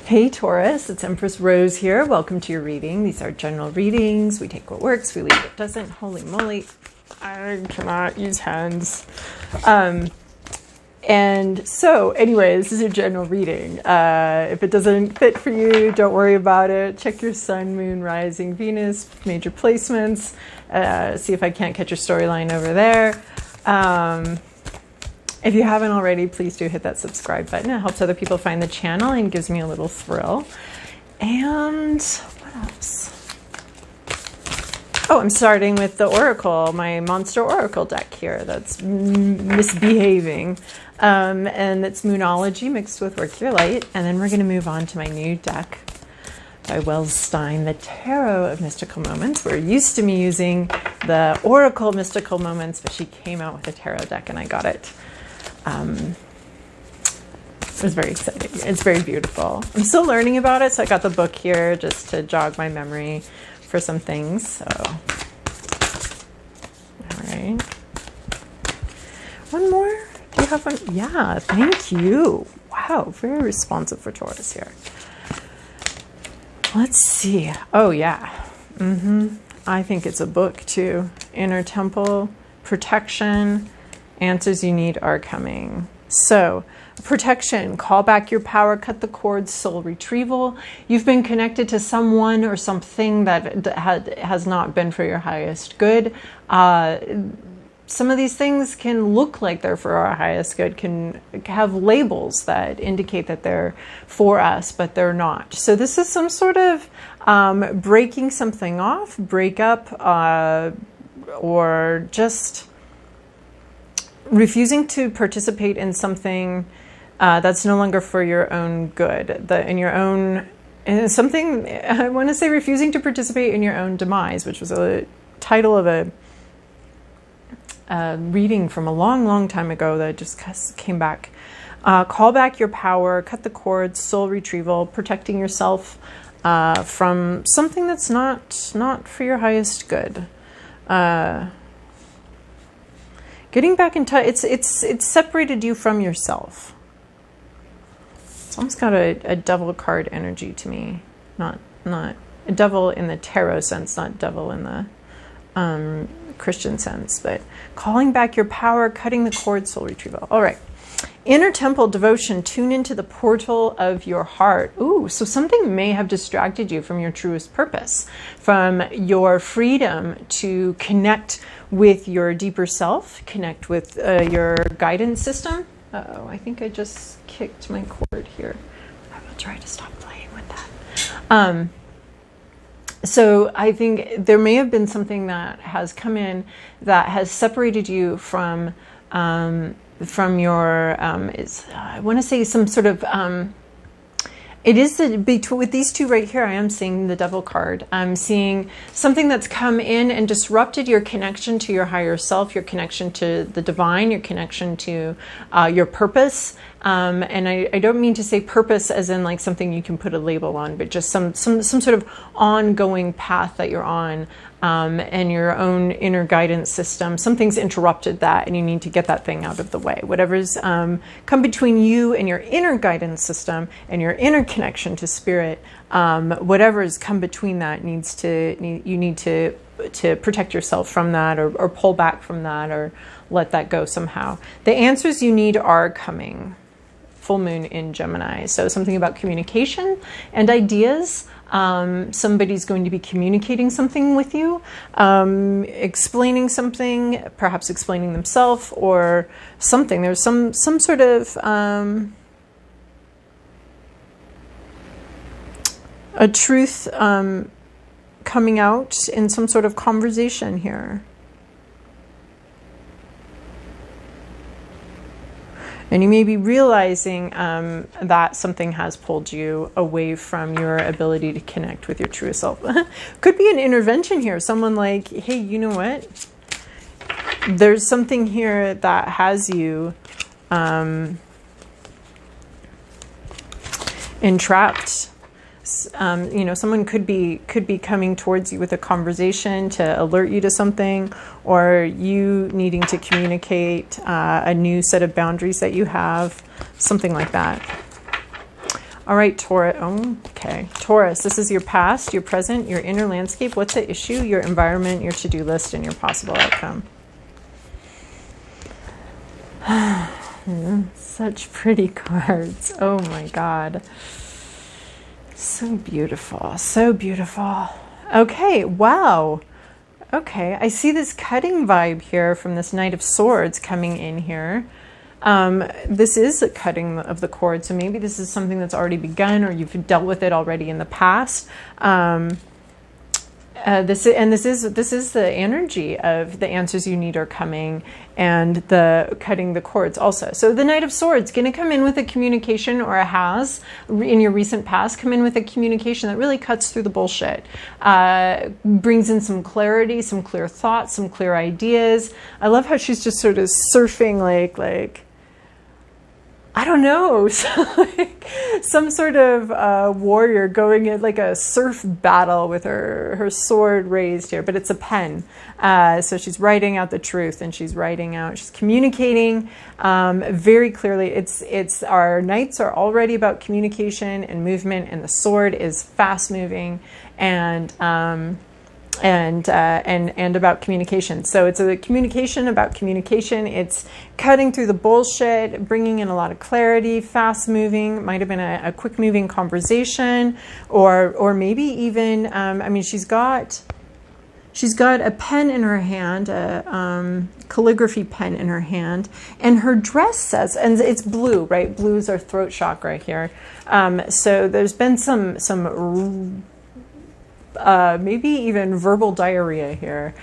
Hey Taurus, it's Empress Rose here. Welcome to your reading. These are general readings. We take what works, we leave what doesn't. Holy moly, I cannot use hands. And so anyway, this is your general reading. If it doesn't fit for you, don't worry about it. Check your sun, moon, rising, Venus, major placements. See if I can't catch your storyline over there. If you haven't already, please do hit that subscribe button. It helps other people find the channel and gives me a little thrill. And what else? Oh, I'm starting with the Oracle, my monster Oracle deck here that's misbehaving. And it's Moonology mixed with Work Your Light. And then we're going to move on to my new deck by Welz-Stein, the Tarot of Mystical Moments. We're used to me using the Oracle Mystical Moments, but she came out with a tarot deck and I got it. It was very exciting. It's very beautiful. I'm still learning about it, so I got the book here just to jog my memory for some things. So, all right. One more? Do you have one? Yeah, thank you. Wow, very responsive for Taurus here. Let's see. Oh, yeah. I think it's a book, too. Inner Temple, Protection, Answers You Need Are Coming. So, protection, call back your power, cut the cords, soul retrieval. You've been connected to someone or something that has not been for your highest good. Some of these things can look like they're for our highest good, can have labels that indicate that they're for us, but they're not. So this is some sort of breaking something off, breakup, or just refusing to participate in something that's no longer for your own good, something, I want to say refusing to participate in your own demise, which was a title of a reading from a long, long time ago that just came back. Call back your power, cut the cords, soul retrieval, protecting yourself from something that's not for your highest good. Getting back in touch, it's separated you from yourself. It's almost got a devil card energy to me. Not a devil in the tarot sense, not devil in the Christian sense, but calling back your power, cutting the cord, soul retrieval. All right. Inner Temple devotion, tune into the portal of your heart. Ooh, so something may have distracted you from your truest purpose, from your freedom to connect with your deeper self, connect with your guidance system. Uh-oh, I think I just kicked my cord here. I will try to stop playing with that. So I think there may have been something that has come in that has separated you from your, I want to say some sort of, it is with these two right here, I am seeing the devil card. I'm seeing something that's come in and disrupted your connection to your higher self, your connection to the divine, your connection to your purpose. And I don't mean to say purpose as in like something you can put a label on, but just some sort of ongoing path that you're on, and your own inner guidance system. Something's interrupted that and you need to get that thing out of the way. Whatever's come between you and your inner guidance system and your inner connection to spirit, whatever's come between that you need to protect yourself from that, or pull back from that, or let that go somehow. The answers you need are coming. Full moon in Gemini. So something about communication and ideas. Somebody's going to be communicating something with you, explaining something, perhaps explaining themselves or something. There's some sort of a truth coming out in some sort of conversation here. And you may be realizing that something has pulled you away from your ability to connect with your true self. Could be an intervention here. Someone like, hey, you know what? There's something here that has you entrapped. Someone could be coming towards you with a conversation to alert you to something, or you needing to communicate a new set of boundaries that you have, something like that. All right, Taurus. Oh, okay. Taurus, this is your past, your present, your inner landscape. What's the issue? Your environment, your to-do list, and your possible outcome. Such pretty cards. Oh my God. So beautiful. So beautiful. Okay, wow. Okay, I see this cutting vibe here from this Knight of Swords coming in here. This is a cutting of the cord, so maybe this is something that's already begun, or you've dealt with it already in the past. This is the energy of the answers you need are coming, and the cutting the cords also. So the Knight of Swords going to come in with a communication, or has in your recent past come in with a communication that really cuts through the bullshit, brings in some clarity, some clear thoughts, some clear ideas. I love how she's just sort of surfing like I don't know, like some sort of warrior going in like a surf battle with her sword raised here, but it's a pen. So she's writing out the truth, and she's communicating very clearly. It's our knights are already about communication and movement, and the sword is fast moving and about communication. So it's a communication about communication. It's cutting through the bullshit, bringing in a lot of clarity, fast moving. Might have been a quick moving conversation, or maybe even I mean, she's got a pen in her hand, a calligraphy pen in her hand, and her dress says, and it's blue, right? Blue is our throat chakra here. So there's been some maybe even verbal diarrhea here.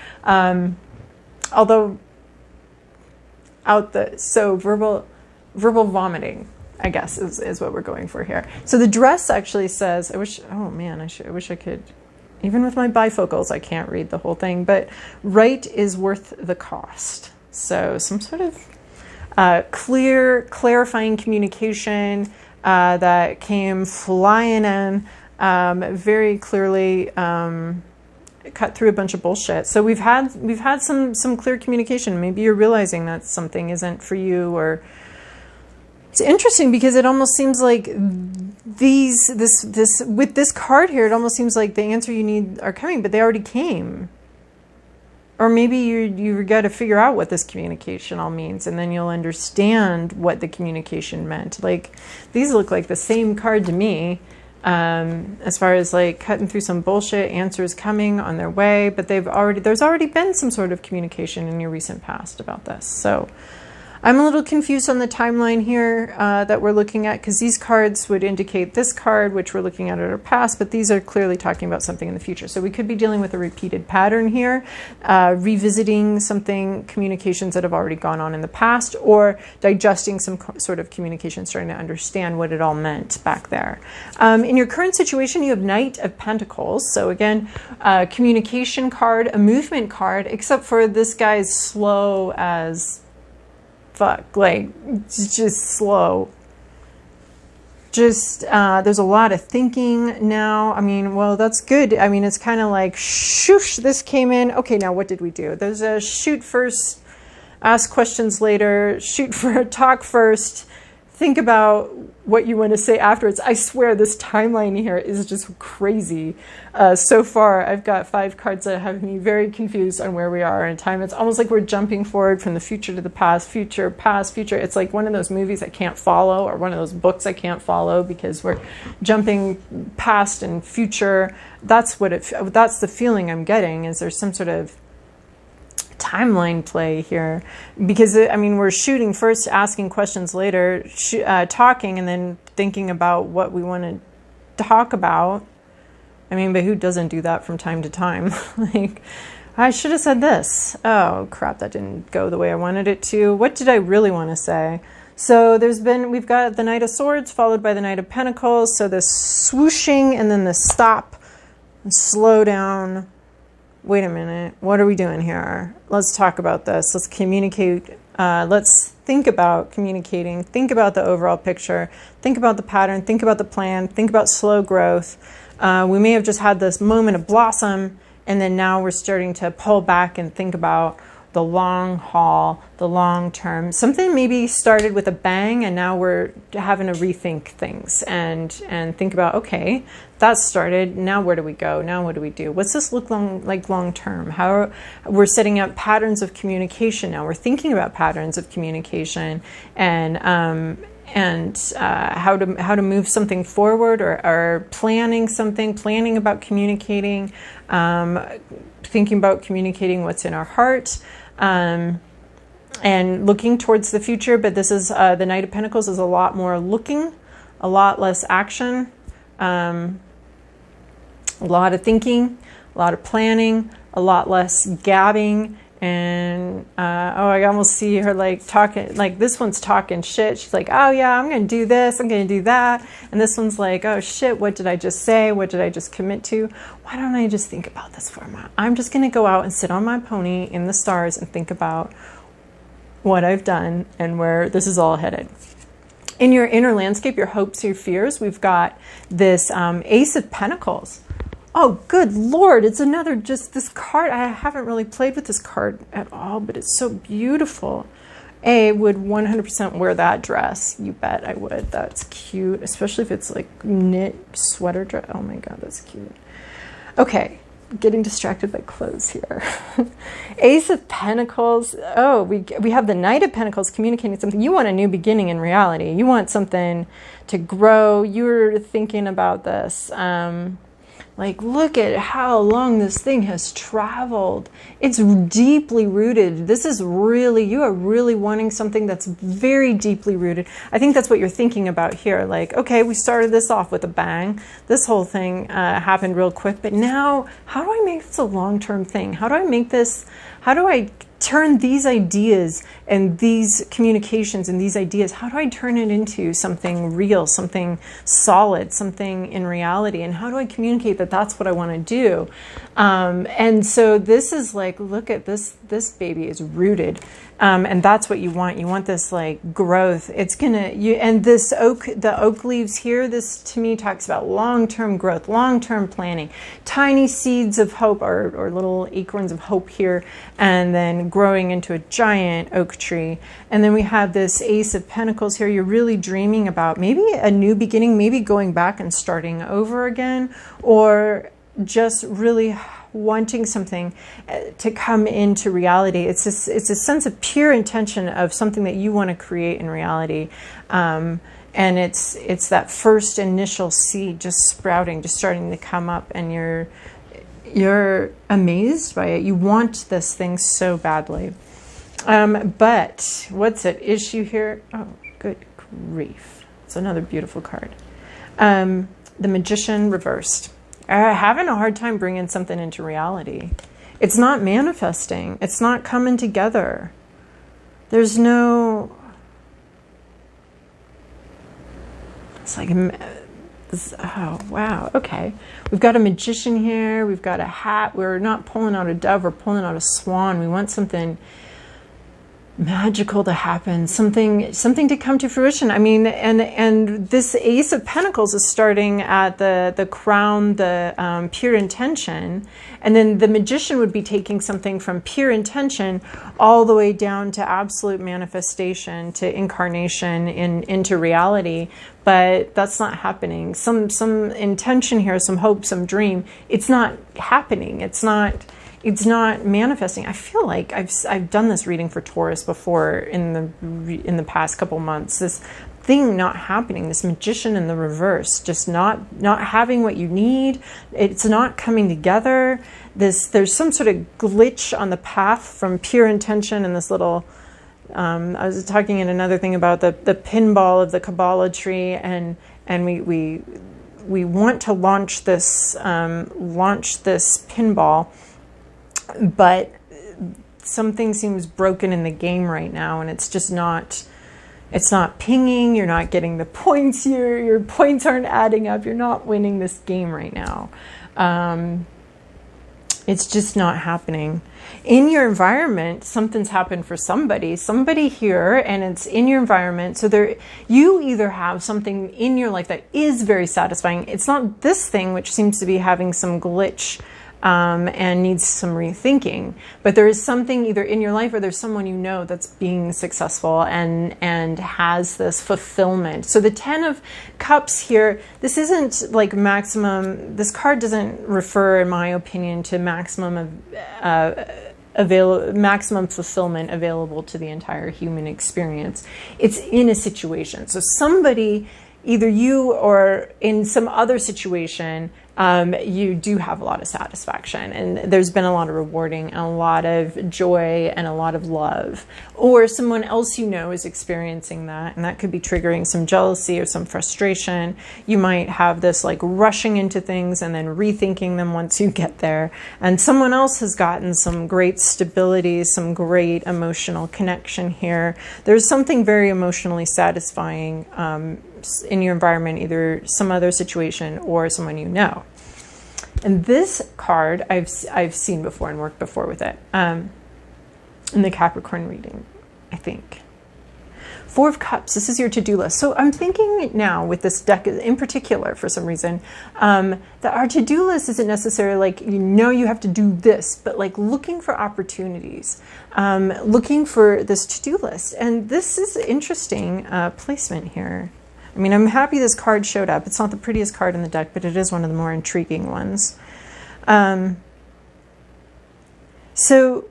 Verbal vomiting, I guess, is what we're going for here. So the dress actually says, I wish I could, even with my bifocals, I can't read the whole thing, but right is worth the cost. So some sort of clarifying communication that came flying in, very clearly cut through a bunch of bullshit. So we've had some clear communication. Maybe you're realizing that something isn't for you, or it's interesting because it almost seems like with this card here, it almost seems like the answer you need are coming, but they already came. Or maybe you got to figure out what this communication all means, and then you'll understand what the communication meant. Like, these look like the same card to me. As far as like cutting through some bullshit, answers coming on their way, but there's already been some sort of communication in your recent past about this. So I'm a little confused on the timeline here that we're looking at, because these cards would indicate this card, which we're looking at our past, but these are clearly talking about something in the future. So we could be dealing with a repeated pattern here, revisiting communications that have already gone on in the past, or digesting some sort of communication, starting to understand what it all meant back there. In your current situation, you have Knight of Pentacles. So again, communication card, a movement card, except for this guy's slow as fuck, like just slow. Just there's a lot of thinking now. I mean, well, that's good. I mean, it's kind of like shoosh, this came in. Okay, now what did we do? There's a shoot first, ask questions later, talk first, think about what you want to say afterwards. I swear this timeline here is just crazy. So far, I've got 5 cards that have me very confused on where we are in time. It's almost like we're jumping forward from the future to the past, future, past, future. It's like one of those movies I can't follow, or one of those books I can't follow, because we're jumping past and future. That's the feeling I'm getting, is there's some sort of timeline play here, because I mean, we're shooting first, asking questions later, talking, and then thinking about what we want to talk about. I mean, but who doesn't do that from time to time? Like, I should have said this. Oh crap, that didn't go the way I wanted it to. What did I really want to say? So we've got the Knight of Swords followed by the Knight of Pentacles. So the swooshing and then the stop and slow down. Wait a minute, what are we doing here? Let's talk about this. Let's communicate. Let's think about communicating. Think about the overall picture. Think about the pattern. Think about the plan. Think about slow growth. We may have just had this moment of blossom, and then now we're starting to pull back and think about the long haul, the long term. Something maybe started with a bang and now we're having to rethink things and think about, okay, that started, now where do we go? Now what do we do? What's this look like long term? How we're setting up patterns of communication now. We're thinking about patterns of communication and how to move something forward or planning about communicating, thinking about communicating what's in our heart, and looking towards the future. But this is the Knight of Pentacles is a lot more looking, a lot less action, a lot of thinking, a lot of planning, a lot less gabbing. And I almost see her like talking, like this one's talking shit. She's like, oh yeah, I'm gonna do this, I'm gonna do that. And this one's like, oh shit, what did I just say? What did I just commit to? Why don't I just think about this for a minute? I'm just gonna go out and sit on my pony in the stars and think about what I've done and where this is all headed. In your inner landscape, your hopes, your fears, we've got this Ace of Pentacles. Oh, good Lord, it's another, just this card. I haven't really played with this card at all, but it's so beautiful. I would 100% wear that dress. You bet I would. That's cute, especially if it's like knit sweater dress. Oh my God, that's cute. Okay, getting distracted by clothes here. Ace of Pentacles. Oh, we have the Knight of Pentacles communicating something. You want a new beginning in reality. You want something to grow. You're thinking about this. Like, look at how long this thing has traveled. It's deeply rooted. This is really, you are really wanting something that's very deeply rooted. I think that's what you're thinking about here. Like, okay, we started this off with a bang. This whole thing happened real quick. But now, how do I make this a long-term thing? How do I make this, how do I turn these ideas and these communications and these ideas, how do I turn it into something real, something solid, something in reality? And how do I communicate that that's what I want to do? And so this is like, look at this, this baby is rooted. And that's what you want. You want this like growth. It's gonna, and this oak, the oak leaves here, this to me talks about long-term growth, long-term planning, tiny seeds of hope or little acorns of hope here, and then growing into a giant oak tree. And then we have this Ace of Pentacles here. You're really dreaming about maybe a new beginning, maybe going back and starting over again, or just really wanting something to come into reality. It's a sense of pure intention of something that you want to create in reality. And it's that first initial seed just sprouting, just starting to come up, and you're amazed by it. You want this thing so badly. But what's at issue here? Oh, good grief. It's another beautiful card. The Magician reversed. Having a hard time bringing something into reality. It's not manifesting. It's not coming together. There's no... It's like... Oh, wow. Okay. We've got a magician here. We've got a hat. We're not pulling out a dove. We're pulling out a swan. We want something magical to happen, something to come to fruition. I mean, and this Ace of Pentacles is starting at the crown, the pure intention, and then the Magician would be taking something from pure intention all the way down to absolute manifestation, to incarnation into reality. But that's not happening. Some intention here, some hope, some dream. It's not happening. It's not manifesting. I feel like I've done this reading for Taurus before in the past couple months. This thing not happening, this Magician in the reverse, just not having what you need. It's not coming together. There's some sort of glitch on the path from pure intention and this little. I was talking in another thing about the pinball of the Kabbalah tree, and we want to launch this pinball. But something seems broken in the game right now, and it's not pinging. You're not getting the points. Your points aren't adding up. You're not winning this game right now. It's just not happening. In your environment, something's happened for somebody here, and it's in your environment. So you either have something in your life that is very satisfying. It's not this thing, which seems to be having some glitch and needs some rethinking. But there is something either in your life or there's someone you know that's being successful and has this fulfillment. So the 10 of Cups here, this isn't like maximum, this card doesn't refer, in my opinion, to maximum maximum fulfillment available to the entire human experience. It's in a situation. So somebody, either you or in some other situation, you do have a lot of satisfaction, and there's been a lot of rewarding and a lot of joy and a lot of love. Or someone else you know is experiencing that, and that could be triggering some jealousy or some frustration. You might have this like rushing into things and then rethinking them once you get there. And someone else has gotten some great stability, some great emotional connection here. There's something very emotionally satisfying in your environment, either some other situation or someone you know. And this card I've seen before and worked before with it in the Capricorn reading, I think. 4 of Cups, this is your to-do list. So I'm thinking now with this deck in particular, for some reason, that our to-do list isn't necessarily like, you know, you have to do this, but like looking for opportunities, looking for this to-do list. And this is interesting placement here. I mean, I'm happy this card showed up. It's not the prettiest card in the deck, but it is one of the more intriguing ones. So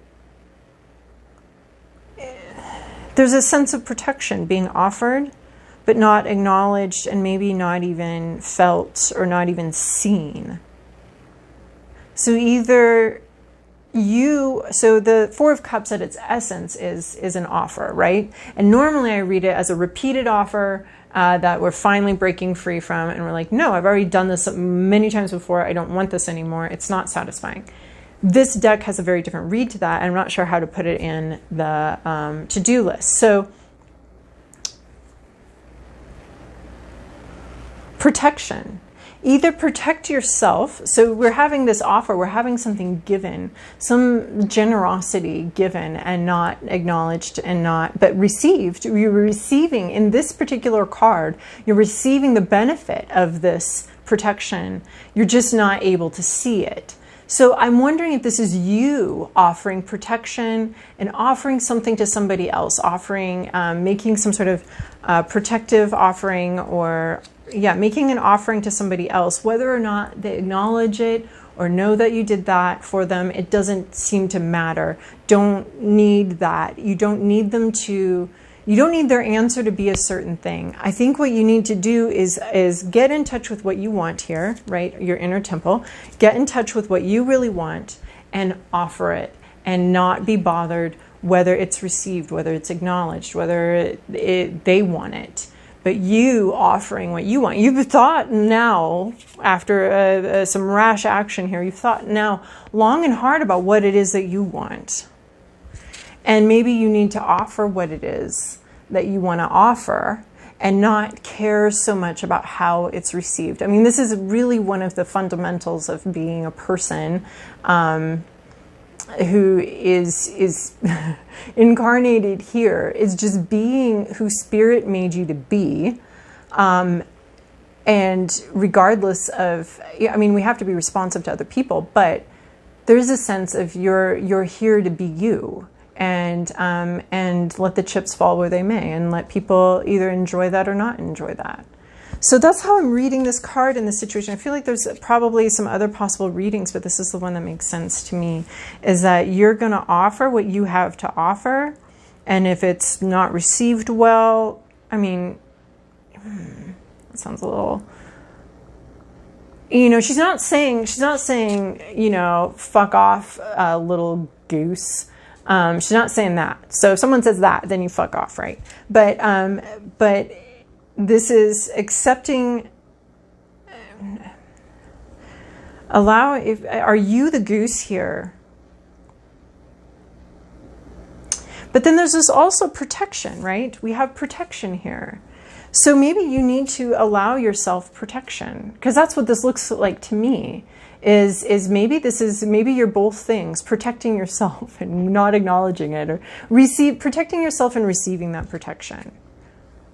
there's a sense of protection being offered, but not acknowledged, and maybe not even felt or not even seen. So either so the 4 of Cups at its essence is an offer, right? And normally I read it as a repeated offer that we're finally breaking free from, and we're like, no, I've already done this many times before. I don't want this anymore. It's not satisfying. This deck has a very different read to that. I'm not sure how to put it in the to-do list. So protection. Either protect yourself. So we're having this offer, we're having something given, some generosity given and not acknowledged and not, but received. You're receiving, in this particular card, you're receiving the benefit of this protection. You're just not able to see it. So I'm wondering if this is you offering protection and offering something to somebody else, offering, making some sort of protective offering, or making an offering to somebody else. Whether or not they acknowledge it or know that you did that for them, it doesn't seem to matter. Don't need that. You don't need them to, you don't need their answer to be a certain thing. I think what you need to do is get in touch with what you want here, right? Your inner temple. Get in touch with what you really want and offer it, and not be bothered whether it's received, whether it's acknowledged, whether they want it. But you offering what you want. You've thought now, after some rash action here, you've thought now long and hard about what it is that you want. And maybe you need to offer what it is that you want to offer and not care so much about how it's received. I mean, this is really one of the fundamentals of being a person who is incarnated here, is just being who Spirit made you to be. And regardless of, I mean, we have to be responsive to other people, but there's a sense of you're here to be you. And let the chips fall where they may, and let people either enjoy that or not enjoy that. So that's how I'm reading this card in this situation. I feel like there's probably some other possible readings, but this is the one that makes sense to me, is that you're going to offer what you have to offer. And if it's not received well, I mean, it sounds a little, you know, she's not saying, you know, fuck off, little goose. She's not saying that. So if someone says that, then you fuck off, right? But this is accepting. Are you the goose here? But then there's this also protection, right? We have protection here. So maybe you need to allow yourself protection, because that's what this looks like to me. Is maybe you're both things, protecting yourself and not acknowledging it, or protecting yourself and receiving that protection.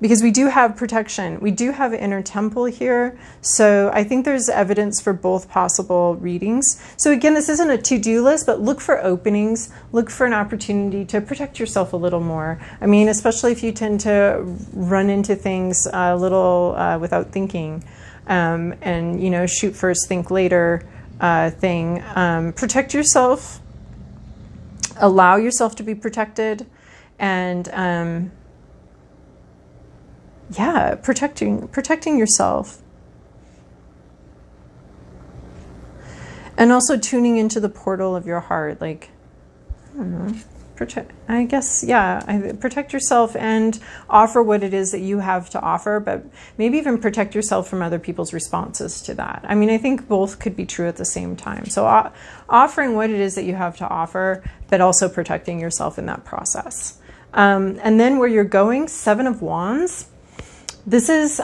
because we do have protection. We do have inner temple here. So I think there's evidence for both possible readings. So again, this isn't a to-do list, but look for openings. Look for an opportunity to protect yourself a little more. I mean, especially if you tend to run into things a little without thinking. And, you know, shoot first, think later thing. Protect yourself. Allow yourself to be protected. And... yeah, protecting yourself. And also tuning into the portal of your heart. Like, I don't know, protect yourself and offer what it is that you have to offer, but maybe even protect yourself from other people's responses to that. I mean, I think both could be true at the same time. So offering what it is that you have to offer, but also protecting yourself in that process. And then where you're going, 7 of Wands. This is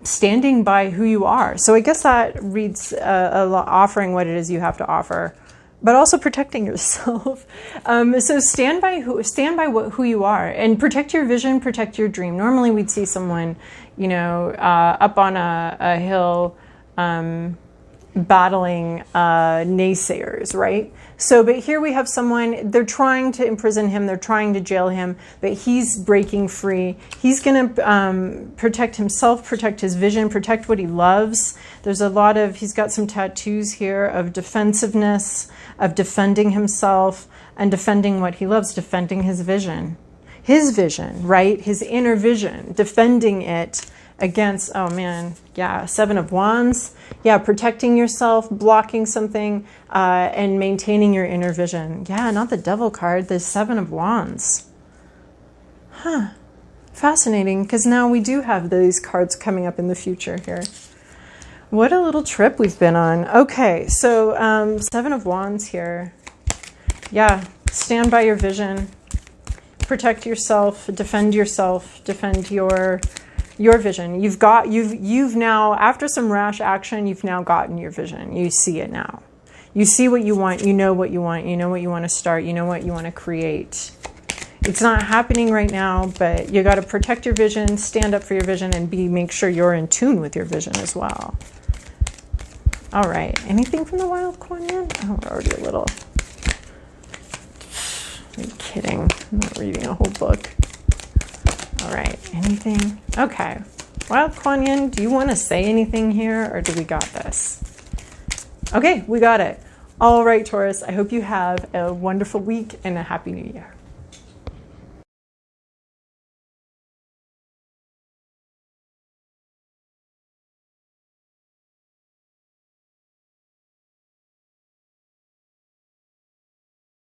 standing by who you are. So I guess that reads offering what it is you have to offer, but also protecting yourself. So stand by who you are, and protect your vision, protect your dream. Normally we'd see someone, you know, up on a hill battling naysayers, right? So, but here we have someone, they're trying to imprison him, they're trying to jail him, but he's breaking free. He's going to protect himself, protect his vision, protect what he loves. There's a lot of, he's got some tattoos here of defensiveness, of defending himself and defending what he loves, defending his vision, right? His inner vision, defending it against, oh man, yeah, 7 of Wands. Yeah, protecting yourself, blocking something, and maintaining your inner vision. Yeah, not the Devil card, the 7 of Wands. Huh. Fascinating, because now we do have these cards coming up in the future here. What a little trip we've been on. Okay, so 7 of Wands here. Yeah, stand by your vision. Protect yourself, defend your vision. You've now, after some rash action, you've now gotten your vision. You see it now. You see what you want. You know what you want. You know what you want to start. You know what you want to create. It's not happening right now, but you got to protect your vision, stand up for your vision, and make sure you're in tune with your vision as well. All right. Anything from the Wild Kuan Yin? Oh, we're already a little. Are you kidding? I'm not reading a whole book. All right, anything? Okay. Wild Kuan Yin, do you want to say anything here, or do we got this? Okay, we got it. All right, Taurus, I hope you have a wonderful week and a happy new year.